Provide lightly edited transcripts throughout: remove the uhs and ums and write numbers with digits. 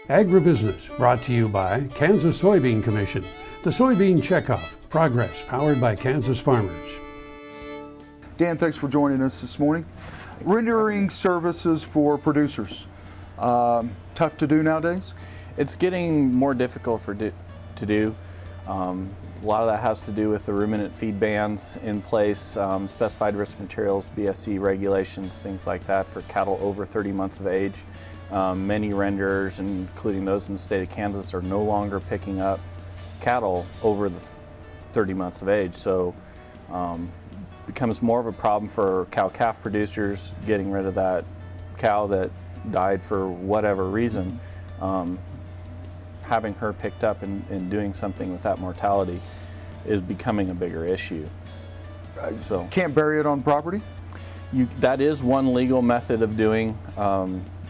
Agribusiness brought to you by Kansas Soybean Commission. The Soybean Checkoff, progress powered by Kansas farmers. Dan, thanks for joining us this morning. Rendering services for producers. Tough to do nowadays? It's getting more difficult to do. A lot of that has to do with the ruminant feed bans in place, specified risk materials, BSC regulations, things like that for cattle over 30 months of age. Many renderers, including those in the state of Kansas, are no longer picking up cattle over the 30 months of age. So becomes more of a problem for cow-calf producers getting rid of that cow that died for whatever reason. Having her picked up and doing something with that mortality is becoming a bigger issue. So can't bury it on property? That is one legal method of doing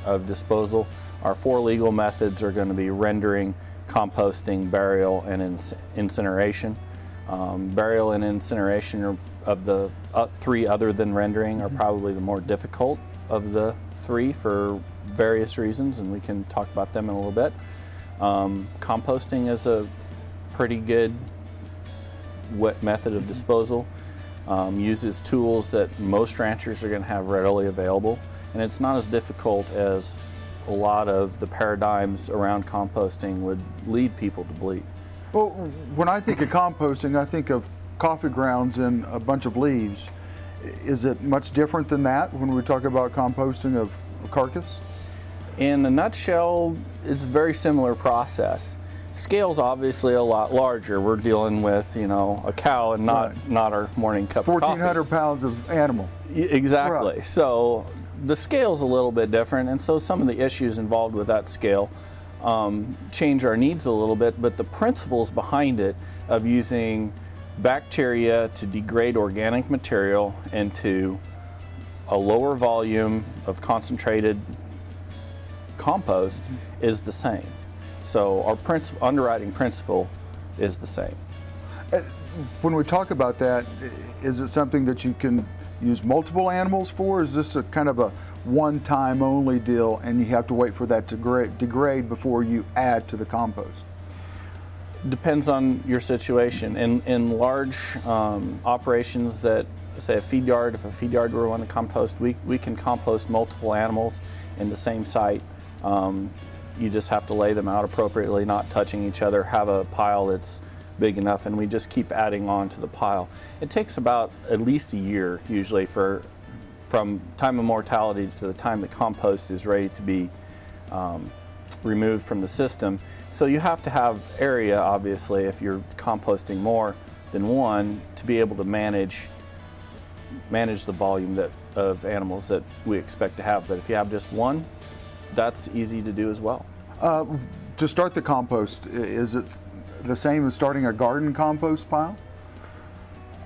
of disposal. Our 4 legal methods are going to be rendering, composting, burial, and incineration. Burial and incineration are, of the 3 other than rendering, are probably the more difficult of the 3 for various reasons, and we can talk about them in a little bit. Composting is a pretty good method of disposal. Uses tools that most ranchers are going to have readily available, and it's not as difficult as a lot of the paradigms around composting would lead people to believe. Well, when I think of composting, I think of coffee grounds and a bunch of leaves. Is it much different than that when we talk about composting of a carcass? In a nutshell, it's a very similar process. Scale's obviously a lot larger. We're dealing with, you know, a cow and not our morning cup of coffee. 1,400 pounds of animal. Exactly. Right. So the scale's a little bit different, and so some of the issues involved with that scale change our needs a little bit, but the principles behind it of using bacteria to degrade organic material into a lower volume of concentrated compost is the same. So our underwriting principle is the same. When we talk about that, is it something that you can use multiple animals for? Is this a kind of a one-time only deal and you have to wait for that to degrade before you add to the compost? Depends on your situation. In large operations that, say, a feed yard, if a feed yard were want to compost, we can compost multiple animals in the same site. You just have to lay them out appropriately, not touching each other, have a pile that's big enough, and we just keep adding on to the pile. It takes about at least a year usually from time of mortality to the time the compost is ready to be removed from the system. So you have to have area, obviously, if you're composting more than one, to be able to manage the volume of animals that we expect to have. But if you have just one, that's easy to do as well. To start the compost, is it the same as starting a garden compost pile?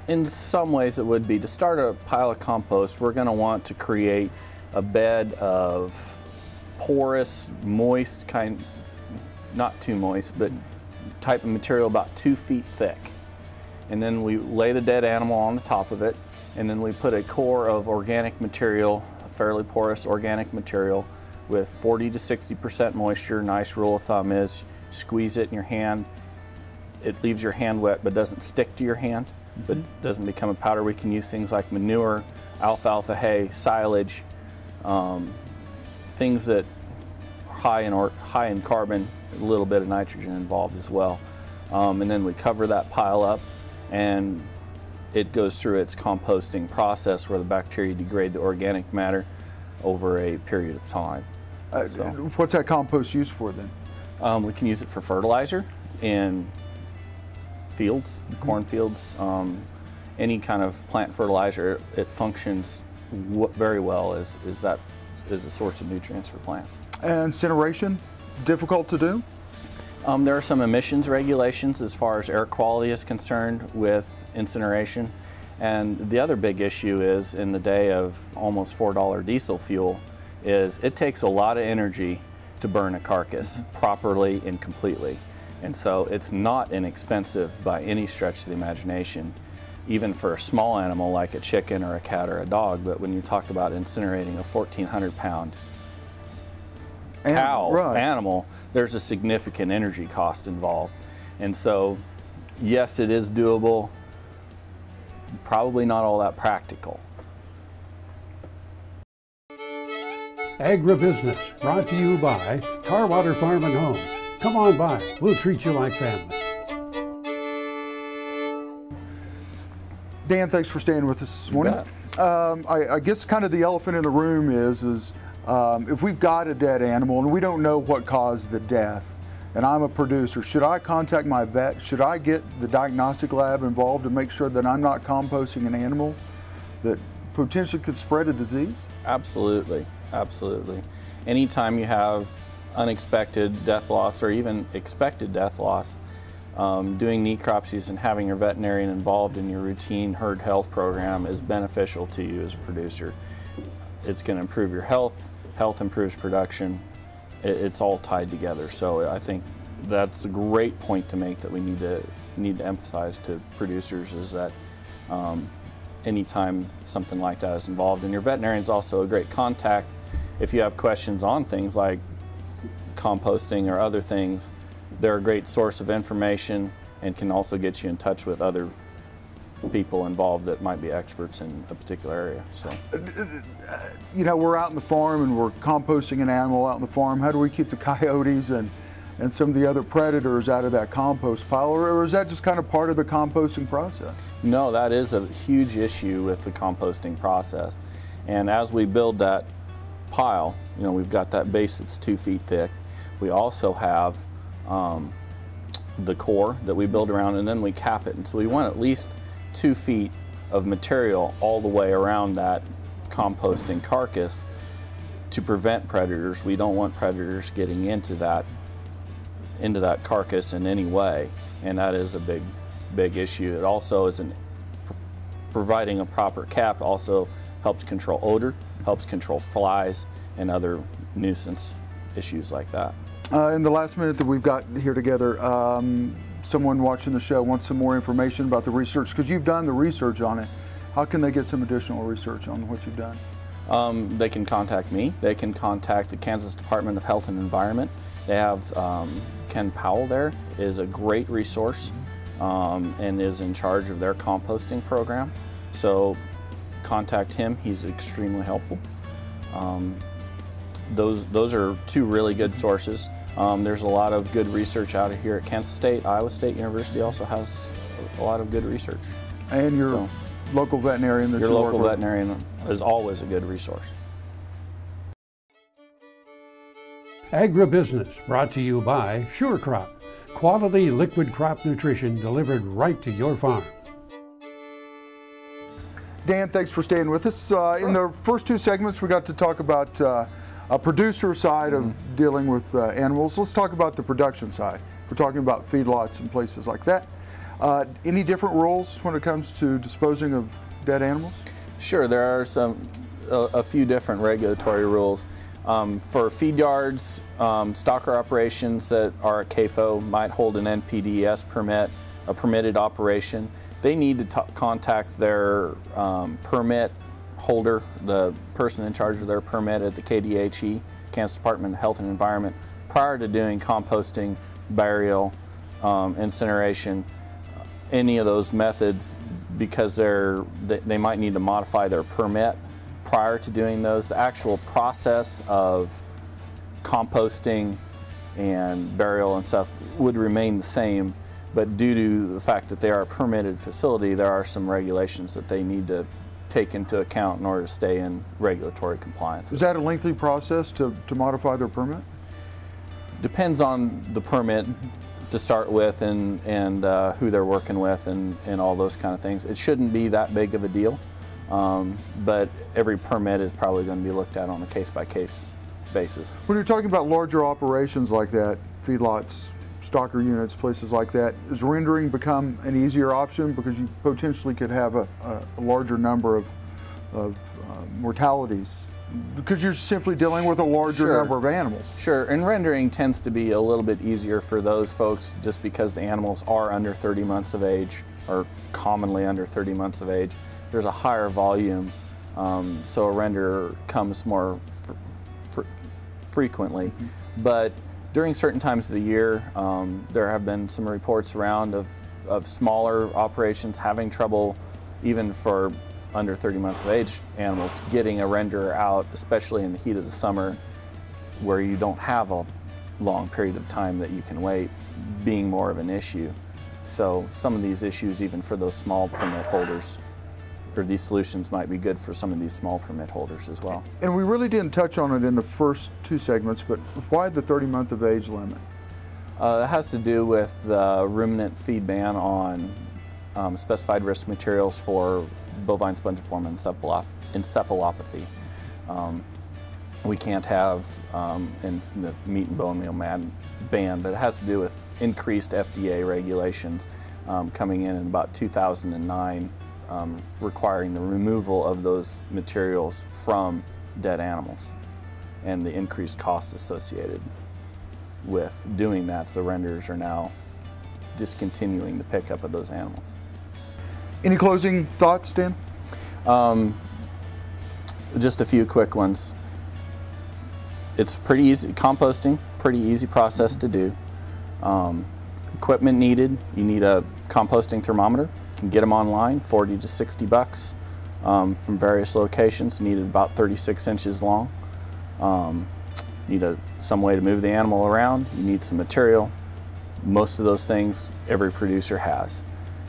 In some ways it would be. To start a pile of compost, we're going to want to create a bed of porous, moist kind, not too moist, but type of material about 2 feet thick. And then we lay the dead animal on the top of it, and then we put a core of organic material, fairly porous organic material, with 40 to 60% moisture. Nice rule of thumb is squeeze it in your hand. It leaves your hand wet but doesn't stick to your hand, but doesn't become a powder. We can use things like manure, alfalfa hay, silage, things that are high in carbon, a little bit of nitrogen involved as well. And then we cover that pile up, and it goes through its composting process where the bacteria degrade the organic matter over a period of time. What's that compost used for then? We can use it for fertilizer in fields, cornfields, any kind of plant fertilizer. It functions very well as a source of nutrients for plants. And incineration, difficult to do? There are some emissions regulations as far as air quality is concerned with incineration. And the other big issue is, in the day of almost $4 diesel fuel, is it takes a lot of energy to burn a carcass properly and completely. And so it's not inexpensive by any stretch of the imagination, even for a small animal like a chicken or a cat or a dog. But when you talk about incinerating a 1,400-pound cow animal, there's a significant energy cost involved. And so, yes, it is doable, probably not all that practical. Agribusiness, brought to you by Tarwater Farm and Home. Come on by, we'll treat you like family. Dan, thanks for staying with us this morning. I guess kind of the elephant in the room is if we've got a dead animal and we don't know what caused the death, and I'm a producer, should I contact my vet? Should I get the diagnostic lab involved to make sure that I'm not composting an animal that potentially could spread a disease? Absolutely, absolutely. Anytime you have unexpected death loss or even expected death loss, doing necropsies and having your veterinarian involved in your routine herd health program is beneficial to you as a producer. It's going to improve your health, health improves production. It's all tied together. So I think that's a great point to make that we need to emphasize to producers, is that anytime something like that is involved, and your veterinarian is also a great contact if you have questions on things like composting or other things. They're a great source of information and can also get you in touch with other people involved that might be experts in a particular area. So, you know, we're out in the farm and we're composting an animal out in the farm. How do we keep the coyotes and some of the other predators out of that compost pile, or is that just kind of part of the composting process? No, that is a huge issue with the composting process. And as we build that pile, you know, we've got that base that's 2 feet thick. We also have the core that we build around, and then we cap it. And so we want at least 2 feet of material all the way around that composting carcass to prevent predators. We don't want predators getting into that carcass in any way, and that is a big issue. It also is providing a proper cap also helps control odor, helps control flies and other nuisance issues like that. In the last minute that we've got here together, someone watching the show wants some more information about the research, because you've done the research on it. How can they get some additional research on what you've done? They can contact me. They can contact the Kansas Department of Health and Environment. They have Ken Powell there, is a great resource and is in charge of their composting program. So contact him, he's extremely helpful. Those are 2 really good sources. There's a lot of good research out of here at Kansas State. Iowa State University also has a lot of good research. And your local veterinarian that you work with. Your local veterinarian is always a good resource. Agribusiness, brought to you by Sure Crop. Quality liquid crop nutrition delivered right to your farm. Dan, thanks for staying with us. In the first 2 segments, we got to talk about a producer side of dealing with animals. Let's talk about the production side. We're talking about feedlots and places like that. Any different rules when it comes to disposing of dead animals? Sure, there are a few different regulatory rules. For feed yards, stocker operations that are at CAFO might hold an NPDES permit, a permitted operation. They need to contact their permit holder, the person in charge of their permit at the KDHE, Kansas Department of Health and Environment, prior to doing composting, burial, incineration, any of those methods, because they might need to modify their permit prior to doing those. The actual process of composting and burial and stuff would remain the same, but due to the fact that they are a permitted facility, there are some regulations that they need to take into account in order to stay in regulatory compliance. Is that a lengthy process to modify their permit? Depends on the permit to start with and who they're working with and all those kind of things. It shouldn't be that big of a deal, but every permit is probably going to be looked at on a case-by-case basis. When you're talking about larger operations like that, feedlots, stocker units, places like that, does rendering become an easier option because you potentially could have a larger number of mortalities because you're simply dealing with a larger number of animals? Sure, and rendering tends to be a little bit easier for those folks just because the animals are under 30 months of age, or commonly under 30 months of age. There's a higher volume, so a renderer comes more frequently, but during certain times of the year, there have been some reports around of smaller operations having trouble, even for under 30 months of age animals, getting a renderer out, especially in the heat of the summer, where you don't have a long period of time that you can wait, being more of an issue. So some of these issues, even for those small permit holders, or these solutions might be good for some of these small permit holders as well. And we really didn't touch on it in the first two segments, but why the 30-month of age limit? It has to do with the ruminant feed ban on specified risk materials for bovine spongiform encephalopathy. We can't have in the meat and bone meal ban, but it has to do with increased FDA regulations coming in about 2009, requiring the removal of those materials from dead animals and the increased cost associated with doing that. So renderers are now discontinuing the pickup of those animals. Any closing thoughts, Dan? Just a few quick ones. It's pretty easy, composting, pretty easy process to do. Equipment needed, you need a composting thermometer. You can get them online, 40 to 60 bucks from various locations, needed about 36 inches long. Need some way to move the animal around, you need some material. Most of those things every producer has.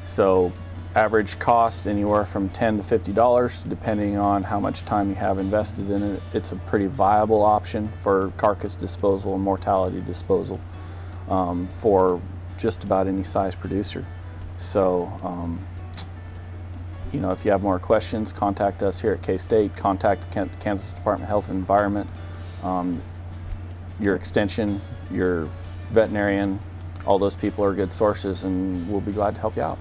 So average cost anywhere from $10 to $50 depending on how much time you have invested in it. It's a pretty viable option for carcass disposal and mortality disposal for just about any size producer. So you know, if you have more questions, contact us here at K-State, contact Kansas Department of Health and Environment, your extension, your veterinarian. All those people are good sources, and we'll be glad to help you out.